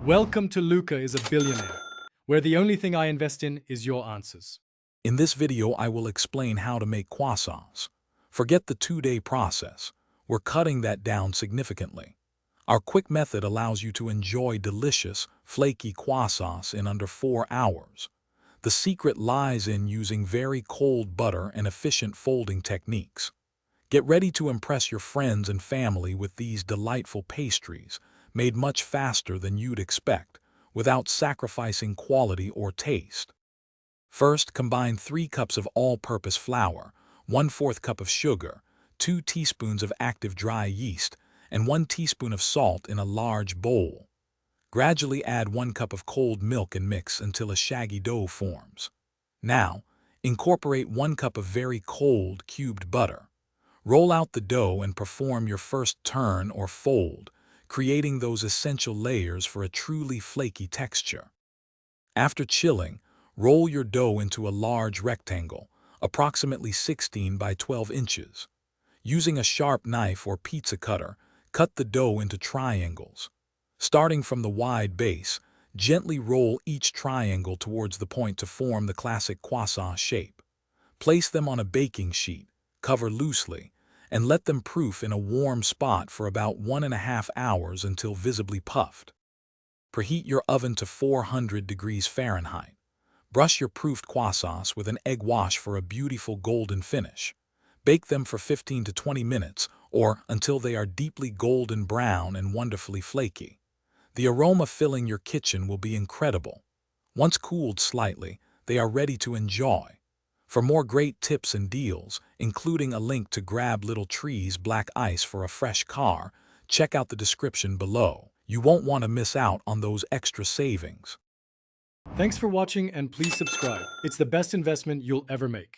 Welcome to Luca is a Billionaire, where the only thing I invest in is your answers. In this video, I will explain how to make croissants. Forget the 2-day process. We're cutting that down significantly. Our quick method allows you to enjoy delicious, flaky croissants in under 4 hours. The secret lies in using very cold butter and efficient folding techniques. Get ready to impress your friends and family with these delightful pastries, made much faster than you'd expect, without sacrificing quality or taste. First, combine 3 cups of all-purpose flour, 1/4 cup of sugar, 2 teaspoons of active dry yeast, and 1 teaspoon of salt in a large bowl. Gradually add 1 cup of cold milk and mix until a shaggy dough forms. Now, incorporate 1 cup of very cold cubed butter. Roll out the dough and perform your first turn or fold, creating those essential layers for a truly flaky texture. After chilling, roll your dough into a large rectangle, approximately 16 by 12 inches. Using a sharp knife or pizza cutter, cut the dough into triangles. Starting from the wide base, gently roll each triangle towards the point to form the classic croissant shape. Place them on a baking sheet, cover loosely, and let them proof in a warm spot for about 1.5 hours until visibly puffed. Preheat your oven to 400 degrees Fahrenheit. Brush your proofed croissants with an egg wash for a beautiful golden finish. Bake them for 15 to 20 minutes or until they are deeply golden brown and wonderfully flaky. The aroma filling your kitchen will be incredible. Once cooled slightly, they are ready to enjoy. For more great tips and deals, including a link to grab Little Tree's black ice for a fresh car, check out the description below. You won't want to miss out on those extra savings. Thanks for watching and please subscribe. It's the best investment you'll ever make.